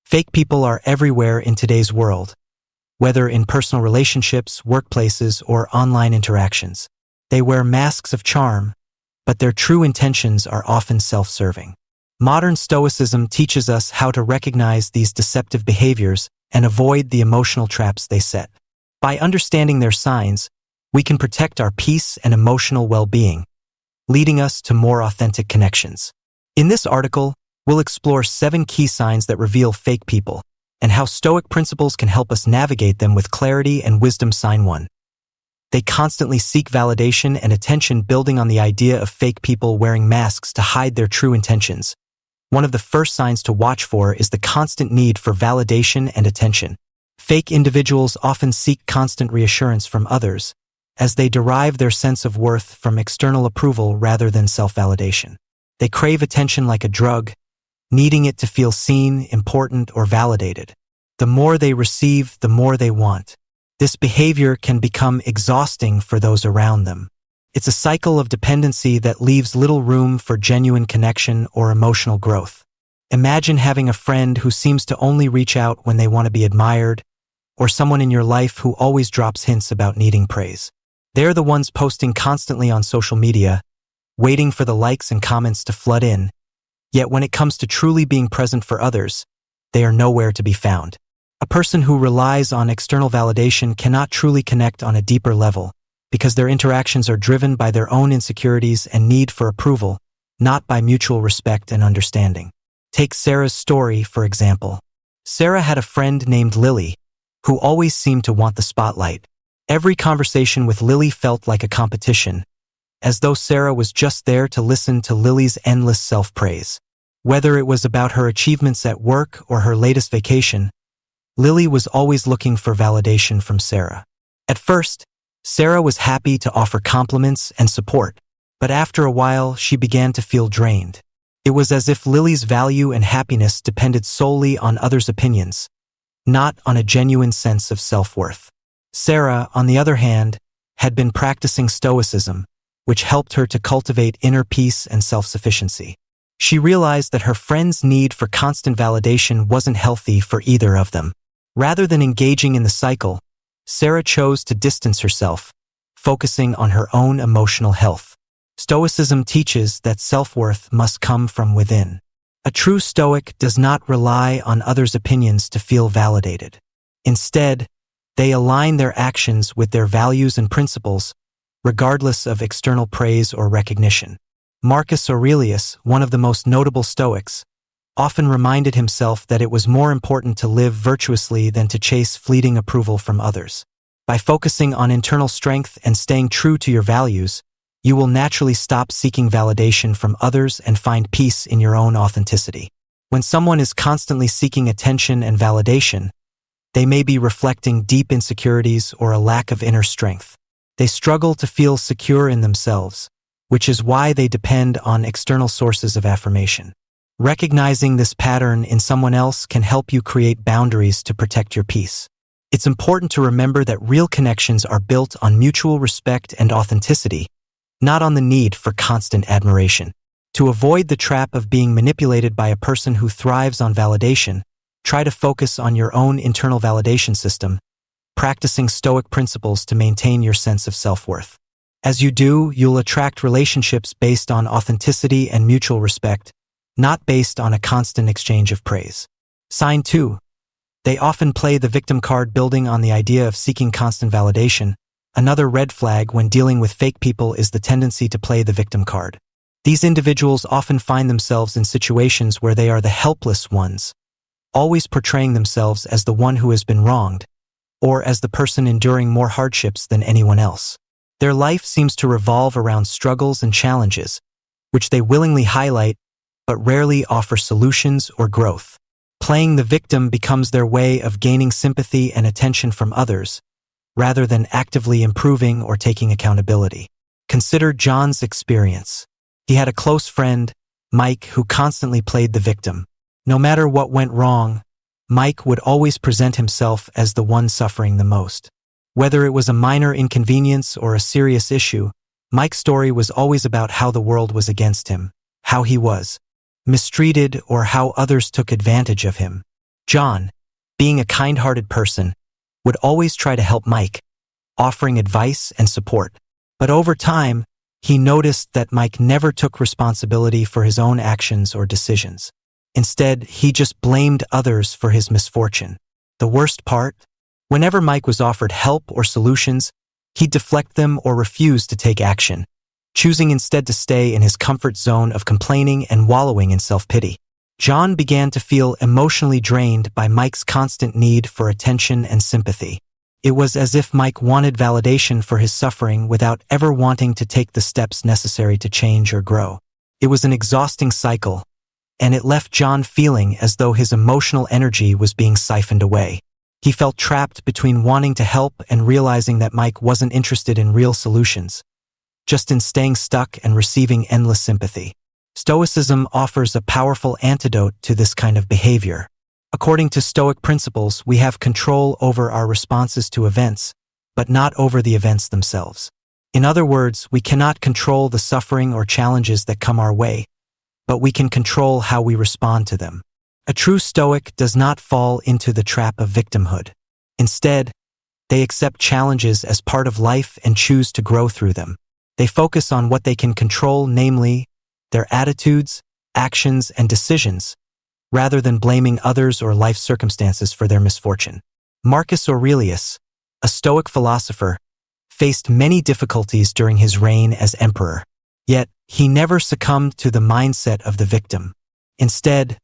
Fake people are everywhere in today's world, whether in personal relationships, workplaces, or online interactions. They wear masks of charm, but their true intentions are often self-serving. Modern Stoicism teaches us how to recognize these deceptive behaviors and avoid the emotional traps they set. By understanding their signs, we can protect our peace and emotional well-being, leading us to more authentic connections. In this article, we'll explore 7 key signs that reveal fake people, and how Stoic principles can help us navigate them with clarity and wisdom. Sign 1. They constantly seek validation and attention, building on the idea of fake people wearing masks to hide their true intentions. One of the first signs to watch for is the constant need for validation and attention. Fake individuals often seek constant reassurance from others, as they derive their sense of worth from external approval rather than self-validation. They crave attention like a drug, needing it to feel seen, important, or validated. The more they receive, the more they want. This behavior can become exhausting for those around them. It's a cycle of dependency that leaves little room for genuine connection or emotional growth. Imagine having a friend who seems to only reach out when they want to be admired, or someone in your life who always drops hints about needing praise. They're the ones posting constantly on social media, waiting for the likes and comments to flood in. Yet when it comes to truly being present for others, they are nowhere to be found. A person who relies on external validation cannot truly connect on a deeper level, because their interactions are driven by their own insecurities and need for approval, not by mutual respect and understanding. Take Sarah's story, for example. Sarah had a friend named Lily, who always seemed to want the spotlight. Every conversation with Lily felt like a competition, as though Sarah was just there to listen to Lily's endless self-praise. Whether it was about her achievements at work or her latest vacation, Lily was always looking for validation from Sarah. At first, Sarah was happy to offer compliments and support, but after a while she began to feel drained. It was as if Lily's value and happiness depended solely on others' opinions, not on a genuine sense of self-worth. Sarah, on the other hand, had been practicing Stoicism, which helped her to cultivate inner peace and self-sufficiency. She realized that her friend's need for constant validation wasn't healthy for either of them. Rather than engaging in the cycle, Sarah chose to distance herself, focusing on her own emotional health. Stoicism teaches that self-worth must come from within. A true Stoic does not rely on others' opinions to feel validated. Instead, they align their actions with their values and principles, regardless of external praise or recognition. Marcus Aurelius, one of the most notable Stoics, often reminded himself that it was more important to live virtuously than to chase fleeting approval from others. By focusing on internal strength and staying true to your values, you will naturally stop seeking validation from others and find peace in your own authenticity. When someone is constantly seeking attention and validation, they may be reflecting deep insecurities or a lack of inner strength. They struggle to feel secure in themselves, which is why they depend on external sources of affirmation. Recognizing this pattern in someone else can help you create boundaries to protect your peace. It's important to remember that real connections are built on mutual respect and authenticity, not on the need for constant admiration. To avoid the trap of being manipulated by a person who thrives on validation, try to focus on your own internal validation system, practicing Stoic principles to maintain your sense of self-worth. As you do, you'll attract relationships based on authenticity and mutual respect, not based on a constant exchange of praise. Sign 2. They often play the victim card, building on the idea of seeking constant validation. Another red flag when dealing with fake people is the tendency to play the victim card. These individuals often find themselves in situations where they are the helpless ones, always portraying themselves as the one who has been wronged, or as the person enduring more hardships than anyone else. Their life seems to revolve around struggles and challenges, which they willingly highlight but rarely offer solutions or growth. Playing the victim becomes their way of gaining sympathy and attention from others, rather than actively improving or taking accountability. Consider John's experience. He had a close friend, Mike, who constantly played the victim. No matter what went wrong, Mike would always present himself as the one suffering the most. Whether it was a minor inconvenience or a serious issue, Mike's story was always about how the world was against him, how he was mistreated, or how others took advantage of him. John, being a kind-hearted person, would always try to help Mike, offering advice and support. But over time, he noticed that Mike never took responsibility for his own actions or decisions. Instead, he just blamed others for his misfortune. The worst part? Whenever Mike was offered help or solutions, he'd deflect them or refuse to take action, choosing instead to stay in his comfort zone of complaining and wallowing in self-pity. John began to feel emotionally drained by Mike's constant need for attention and sympathy. It was as if Mike wanted validation for his suffering without ever wanting to take the steps necessary to change or grow. It was an exhausting cycle, and it left John feeling as though his emotional energy was being siphoned away. He felt trapped between wanting to help and realizing that Mike wasn't interested in real solutions, just in staying stuck and receiving endless sympathy. Stoicism offers a powerful antidote to this kind of behavior. According to Stoic principles, we have control over our responses to events, but not over the events themselves. In other words, we cannot control the suffering or challenges that come our way, but we can control how we respond to them. A true Stoic does not fall into the trap of victimhood. Instead, they accept challenges as part of life and choose to grow through them. They focus on what they can control, namely, their attitudes, actions, and decisions, rather than blaming others or life circumstances for their misfortune. Marcus Aurelius, a Stoic philosopher, faced many difficulties during his reign as emperor. Yet, he never succumbed to the mindset of the victim. Instead,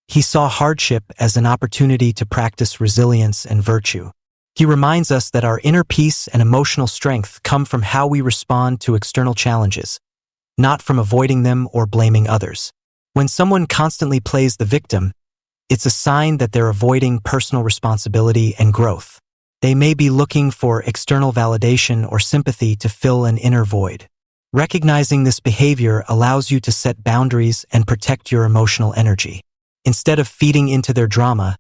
he saw hardship as an opportunity to practice resilience and virtue. He reminds us that our inner peace and emotional strength come from how we respond to external challenges, not from avoiding them or blaming others. When someone constantly plays the victim, it's a sign that they're avoiding personal responsibility and growth. They may be looking for external validation or sympathy to fill an inner void. Recognizing this behavior allows you to set boundaries and protect your emotional energy. Instead of feeding into their drama,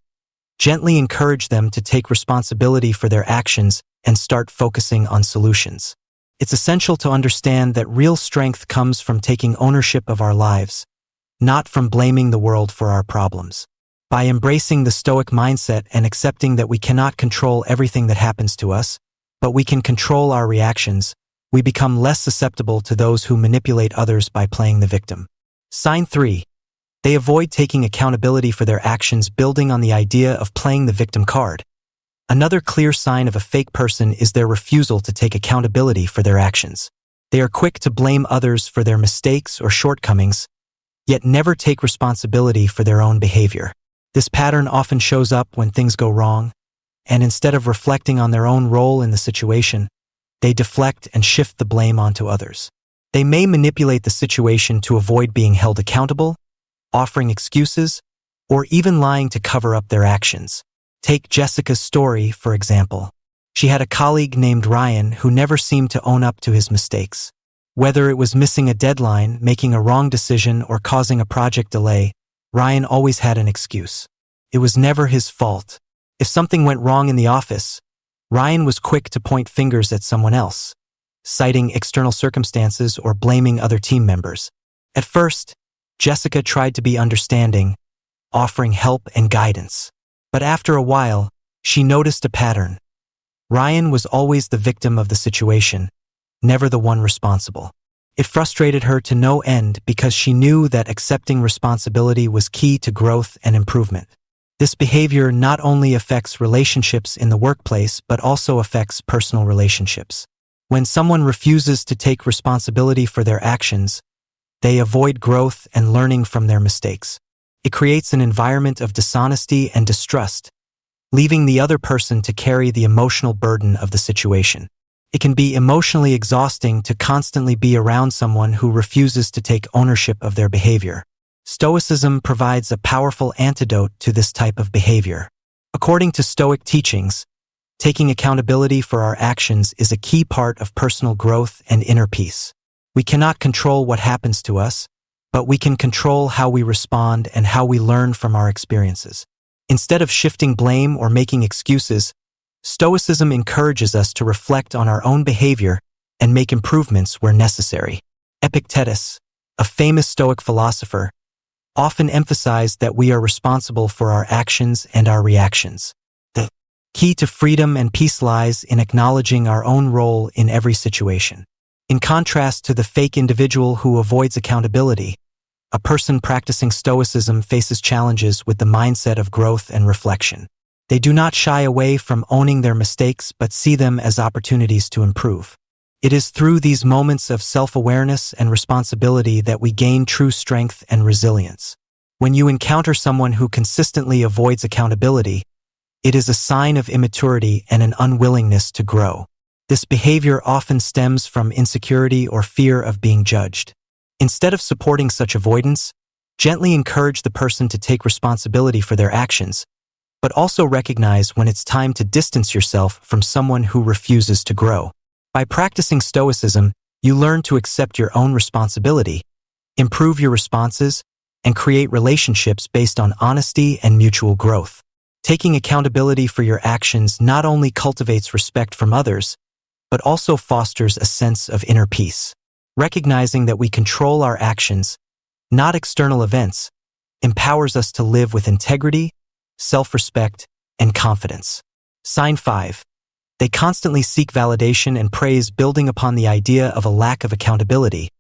gently encourage them to take responsibility for their actions and start focusing on solutions. It's essential to understand that real strength comes from taking ownership of our lives, not from blaming the world for our problems. By embracing the Stoic mindset and accepting that we cannot control everything that happens to us, but we can control our reactions, we become less susceptible to those who manipulate others by playing the victim. Sign 3. They avoid taking accountability for their actions, building on the idea of playing the victim card. Another clear sign of a fake person is their refusal to take accountability for their actions. They are quick to blame others for their mistakes or shortcomings, yet never take responsibility for their own behavior. This pattern often shows up when things go wrong, and instead of reflecting on their own role in the situation, they deflect and shift the blame onto others. They may manipulate the situation to avoid being held accountable, offering excuses, or even lying to cover up their actions. Take Jessica's story, for example. She had a colleague named Ryan who never seemed to own up to his mistakes. Whether it was missing a deadline, making a wrong decision, or causing a project delay, Ryan always had an excuse. It was never his fault. If something went wrong in the office, Ryan was quick to point fingers at someone else, citing external circumstances or blaming other team members. At first, Jessica tried to be understanding, offering help and guidance. But after a while, she noticed a pattern. Ryan was always the victim of the situation, never the one responsible. It frustrated her to no end because she knew that accepting responsibility was key to growth and improvement. This behavior not only affects relationships in the workplace but also affects personal relationships. When someone refuses to take responsibility for their actions, they avoid growth and learning from their mistakes. It creates an environment of dishonesty and distrust, leaving the other person to carry the emotional burden of the situation. It can be emotionally exhausting to constantly be around someone who refuses to take ownership of their behavior. Stoicism provides a powerful antidote to this type of behavior. According to Stoic teachings, taking accountability for our actions is a key part of personal growth and inner peace. We cannot control what happens to us, but we can control how we respond and how we learn from our experiences. Instead of shifting blame or making excuses, Stoicism encourages us to reflect on our own behavior and make improvements where necessary. Epictetus, a famous Stoic philosopher, often emphasize that we are responsible for our actions and our reactions. The key to freedom and peace lies in acknowledging our own role in every situation. In contrast to the fake individual who avoids accountability, a person practicing stoicism faces challenges with the mindset of growth and reflection. They do not shy away from owning their mistakes but see them as opportunities to improve. It is through these moments of self-awareness and responsibility that we gain true strength and resilience. When you encounter someone who consistently avoids accountability, it is a sign of immaturity and an unwillingness to grow. This behavior often stems from insecurity or fear of being judged. Instead of supporting such avoidance, gently encourage the person to take responsibility for their actions, but also recognize when it's time to distance yourself from someone who refuses to grow. By practicing stoicism, you learn to accept your own responsibility, improve your responses, and create relationships based on honesty and mutual growth. Taking accountability for your actions not only cultivates respect from others, but also fosters a sense of inner peace. Recognizing that we control our actions, not external events, empowers us to live with integrity, self-respect, and confidence. Sign 5. They constantly seek validation and praise, building upon the idea of a lack of accountability.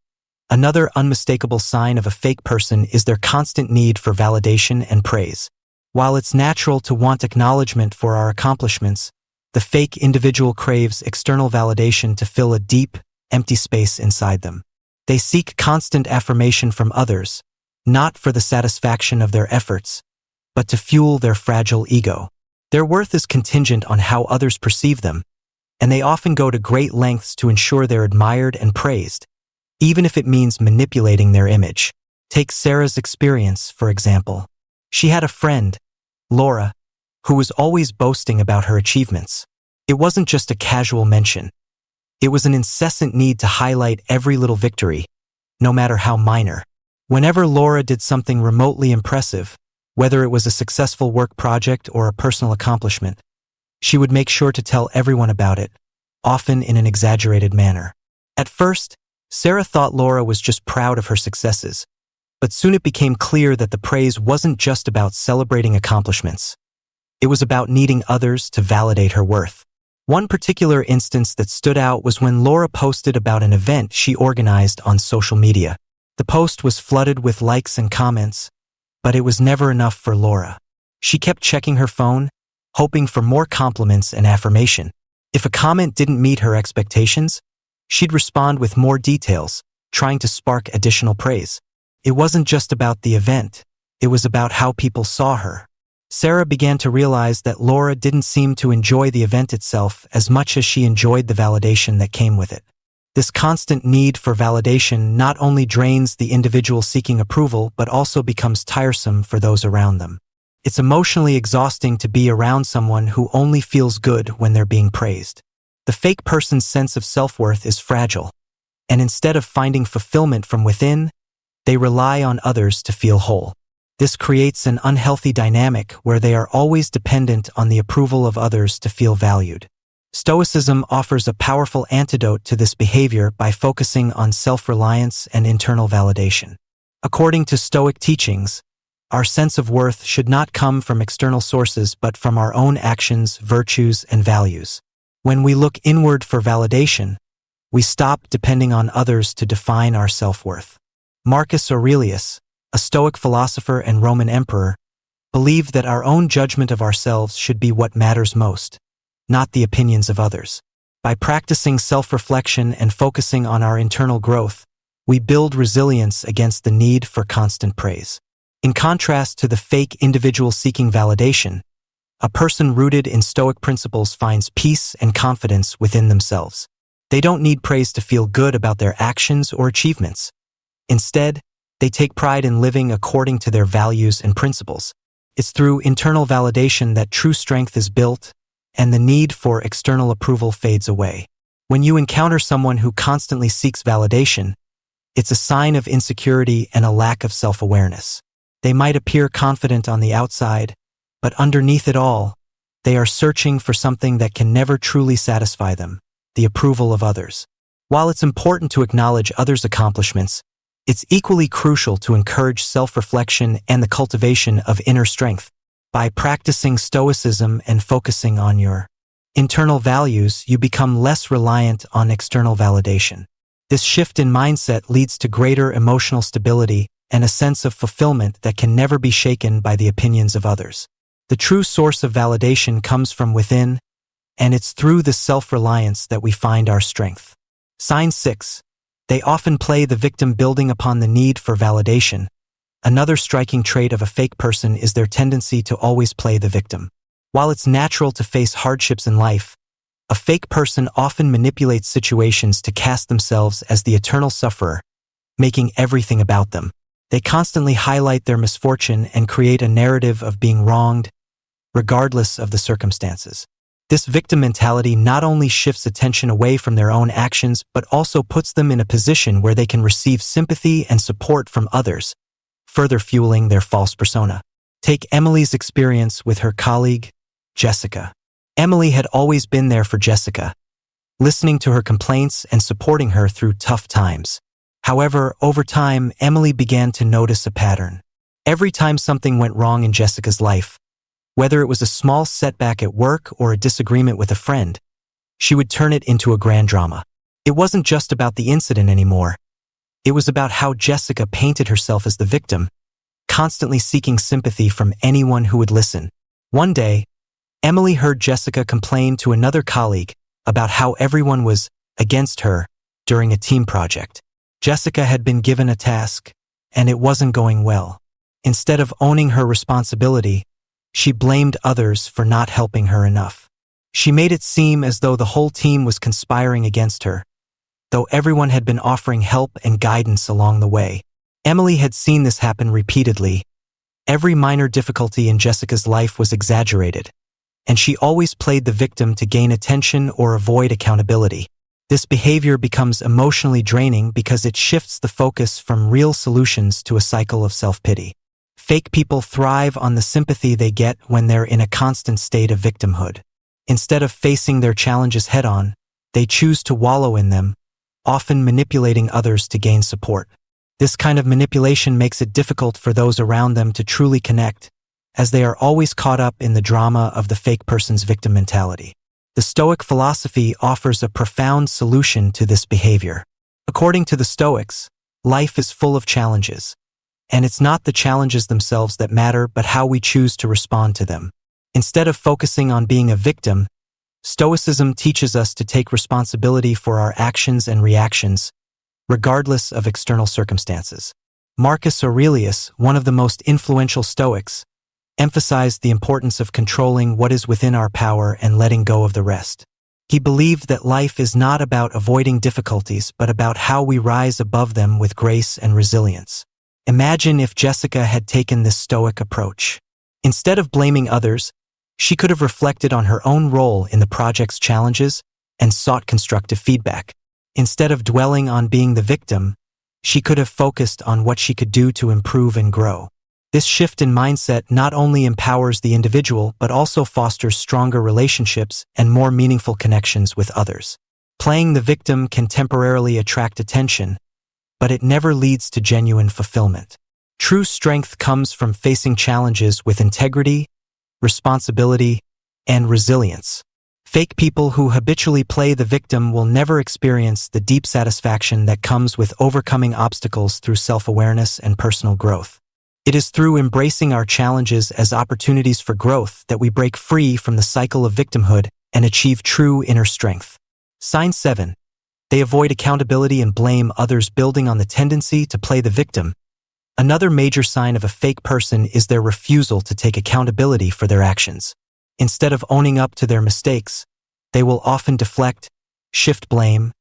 Another unmistakable sign of a fake person is their constant need for validation and praise. While it's natural to want acknowledgement for our accomplishments, the fake individual craves external validation to fill a deep, empty space inside them. They seek constant affirmation from others, not for the satisfaction of their efforts, but to fuel their fragile ego. Their worth is contingent on how others perceive them, and they often go to great lengths to ensure they're admired and praised, even if it means manipulating their image. Take Sarah's experience, for example. She had a friend, Laura, who was always boasting about her achievements. It wasn't just a casual mention. It was an incessant need to highlight every little victory, no matter how minor. Whenever Laura did something remotely impressive, whether it was a successful work project or a personal accomplishment, she would make sure to tell everyone about it, often in an exaggerated manner. At first, Sarah thought Laura was just proud of her successes, but soon it became clear that the praise wasn't just about celebrating accomplishments. It was about needing others to validate her worth. One particular instance that stood out was when Laura posted about an event she organized on social media. The post was flooded with likes and comments, but it was never enough for Laura. She kept checking her phone, hoping for more compliments and affirmation. If a comment didn't meet her expectations, she'd respond with more details, trying to spark additional praise. It wasn't just about the event, it was about how people saw her. Sarah began to realize that Laura didn't seem to enjoy the event itself as much as she enjoyed the validation that came with it. This constant need for validation not only drains the individual seeking approval but also becomes tiresome for those around them. It's emotionally exhausting to be around someone who only feels good when they're being praised. The fake person's sense of self-worth is fragile, and instead of finding fulfillment from within, they rely on others to feel whole. This creates an unhealthy dynamic where they are always dependent on the approval of others to feel valued. Stoicism offers a powerful antidote to this behavior by focusing on self-reliance and internal validation. According to Stoic teachings, our sense of worth should not come from external sources but from our own actions, virtues, and values. When we look inward for validation, we stop depending on others to define our self-worth. Marcus Aurelius, a Stoic philosopher and Roman emperor, believed that our own judgment of ourselves should be what matters most, not the opinions of others. By practicing self-reflection and focusing on our internal growth, we build resilience against the need for constant praise. In contrast to the fake individual seeking validation, a person rooted in Stoic principles finds peace and confidence within themselves. They don't need praise to feel good about their actions or achievements. Instead, they take pride in living according to their values and principles. It's through internal validation that true strength is built, and the need for external approval fades away. When you encounter someone who constantly seeks validation, it's a sign of insecurity and a lack of self-awareness. They might appear confident on the outside, but underneath it all, they are searching for something that can never truly satisfy them, the approval of others. While it's important to acknowledge others' accomplishments, It's equally crucial to encourage self-reflection and the cultivation of inner strength. By practicing stoicism and focusing on your internal values, you become less reliant on external validation. This shift in mindset leads to greater emotional stability and a sense of fulfillment that can never be shaken by the opinions of others. The true source of validation comes from within, and it's through this self-reliance that we find our strength. Sign 6. They often play the victim, building upon the need for validation. Another striking trait of a fake person is their tendency to always play the victim. While it's natural to face hardships in life, a fake person often manipulates situations to cast themselves as the eternal sufferer, making everything about them. They constantly highlight their misfortune and create a narrative of being wronged, regardless of the circumstances. This victim mentality not only shifts attention away from their own actions, but also puts them in a position where they can receive sympathy and support from others, further fueling their false persona. Take Emily's experience with her colleague, Jessica. Emily had always been there for Jessica, listening to her complaints and supporting her through tough times. However, over time, Emily began to notice a pattern. Every time something went wrong in Jessica's life, whether it was a small setback at work or a disagreement with a friend, she would turn it into a grand drama. It wasn't just about the incident anymore. It was about how Jessica painted herself as the victim, constantly seeking sympathy from anyone who would listen. One day, Emily heard Jessica complain to another colleague about how everyone was against her during a team project. Jessica had been given a task, and it wasn't going well. Instead of owning her responsibility, she blamed others for not helping her enough. She made it seem as though the whole team was conspiring against her, though everyone had been offering help and guidance along the way. Emily had seen this happen repeatedly. Every minor difficulty in Jessica's life was exaggerated, and she always played the victim to gain attention or avoid accountability. This behavior becomes emotionally draining because it shifts the focus from real solutions to a cycle of self-pity. Fake people thrive on the sympathy they get when they're in a constant state of victimhood. Instead of facing their challenges head-on, they choose to wallow in them, often manipulating others to gain support. This kind of manipulation makes it difficult for those around them to truly connect, as they are always caught up in the drama of the fake person's victim mentality. The Stoic philosophy offers a profound solution to this behavior. According to the Stoics, life is full of challenges, and it's not the challenges themselves that matter, but how we choose to respond to them. Instead of focusing on being a victim, Stoicism teaches us to take responsibility for our actions and reactions, regardless of external circumstances. Marcus Aurelius, one of the most influential Stoics, emphasized the importance of controlling what is within our power and letting go of the rest. He believed that life is not about avoiding difficulties, but about how we rise above them with grace and resilience. Imagine if Jessica had taken this Stoic approach. Instead of blaming others, she could have reflected on her own role in the project's challenges and sought constructive feedback. Instead of dwelling on being the victim, she could have focused on what she could do to improve and grow. This shift in mindset not only empowers the individual but also fosters stronger relationships and more meaningful connections with others. Playing the victim can temporarily attract attention, but it never leads to genuine fulfillment. True strength comes from facing challenges with integrity, responsibility, and resilience. Fake people who habitually play the victim will never experience the deep satisfaction that comes with overcoming obstacles through self-awareness and personal growth. It is through embracing our challenges as opportunities for growth that we break free from the cycle of victimhood and achieve true inner strength. Sign 7. They avoid accountability and blame others, building on the tendency to play the victim. Another major sign of a fake person is their refusal to take accountability for their actions. Instead of owning up to their mistakes, they will often deflect, shift blame,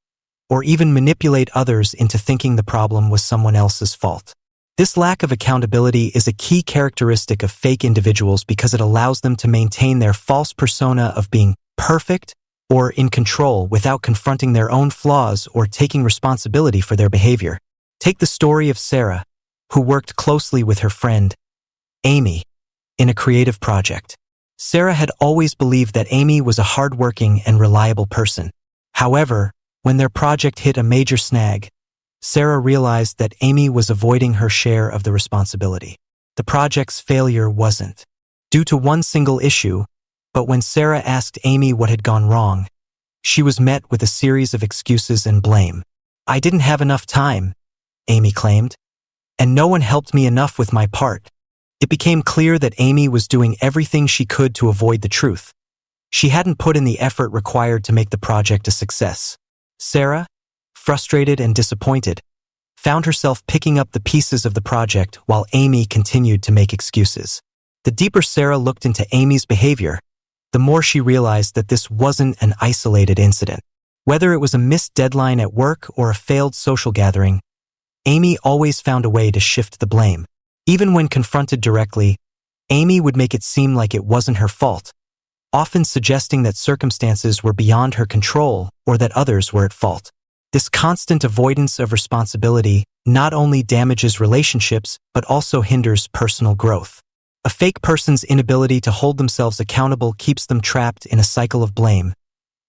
or even manipulate others into thinking the problem was someone else's fault. This lack of accountability is a key characteristic of fake individuals because it allows them to maintain their false persona of being perfect or in control without confronting their own flaws or taking responsibility for their behavior. Take the story of Sarah, who worked closely with her friend, Amy, in a creative project. Sarah had always believed that Amy was a hardworking and reliable person. However, when their project hit a major snag, Sarah realized that Amy was avoiding her share of the responsibility. The project's failure wasn't due to one single issue, but when Sarah asked Amy what had gone wrong, she was met with a series of excuses and blame. "I didn't have enough time," Amy claimed, "and no one helped me enough with my part." It became clear that Amy was doing everything she could to avoid the truth. She hadn't put in the effort required to make the project a success. Sarah, frustrated and disappointed, found herself picking up the pieces of the project while Amy continued to make excuses. The deeper Sarah looked into Amy's behavior, the more she realized that this wasn't an isolated incident. Whether it was a missed deadline at work or a failed social gathering, Amy always found a way to shift the blame. Even when confronted directly, Amy would make it seem like it wasn't her fault, often suggesting that circumstances were beyond her control or that others were at fault. This constant avoidance of responsibility not only damages relationships but also hinders personal growth. A fake person's inability to hold themselves accountable keeps them trapped in a cycle of blame,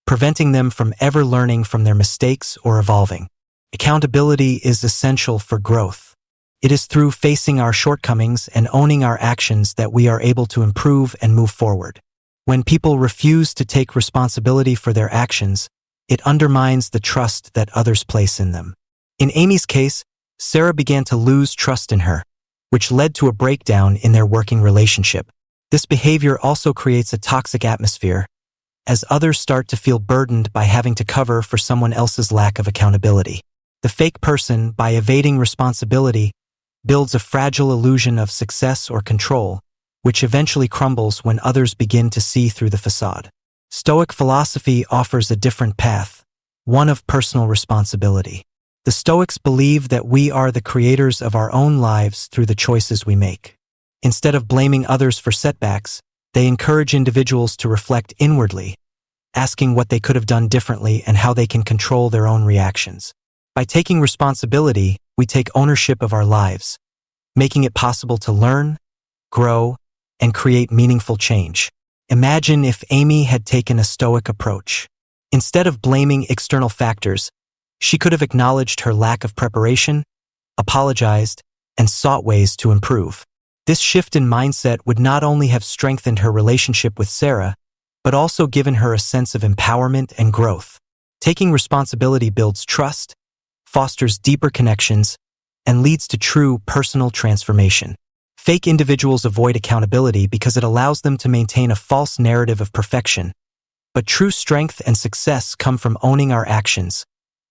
preventing them from ever learning from their mistakes or evolving. Accountability is essential for growth. It is through facing our shortcomings and owning our actions that we are able to improve and move forward. When people refuse to take responsibility for their actions, it undermines the trust that others place in them. In Amy's case, Sarah began to lose trust in her, which led to a breakdown in their working relationship. This behavior also creates a toxic atmosphere, as others start to feel burdened by having to cover for someone else's lack of accountability. The fake person, by evading responsibility, builds a fragile illusion of success or control, which eventually crumbles when others begin to see through the facade. Stoic philosophy offers a different path, one of personal responsibility. The Stoics believe that we are the creators of our own lives through the choices we make. Instead of blaming others for setbacks, they encourage individuals to reflect inwardly, asking what they could have done differently and how they can control their own reactions. By taking responsibility, we take ownership of our lives, making it possible to learn, grow, and create meaningful change. Imagine if Amy had taken a Stoic approach. Instead of blaming external factors, she could have acknowledged her lack of preparation, apologized, and sought ways to improve. This shift in mindset would not only have strengthened her relationship with Sarah, but also given her a sense of empowerment and growth. Taking responsibility builds trust, fosters deeper connections, and leads to true personal transformation. Fake individuals avoid accountability because it allows them to maintain a false narrative of perfection, but true strength and success come from owning our actions,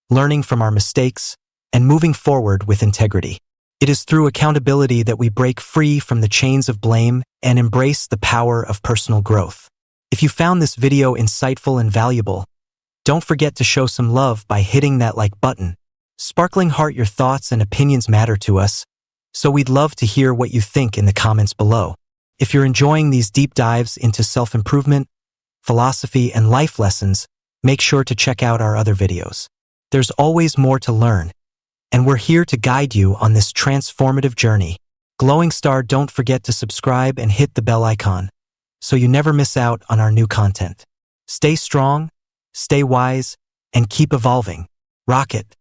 learning from our mistakes, and moving forward with integrity. It is through accountability that we break free from the chains of blame and embrace the power of personal growth. If you found this video insightful and valuable, don't forget to show some love by hitting that like button. Sparkling Heart, your thoughts and opinions matter to us, so we'd love to hear what you think in the comments below. If you're enjoying these deep dives into self-improvement, philosophy, and life lessons, make sure to check out our other videos. There's always more to learn, and we're here to guide you on this transformative journey. Glowing Star, don't forget to subscribe and hit the bell icon, so you never miss out on our new content. Stay strong, stay wise, and keep evolving. Rock it!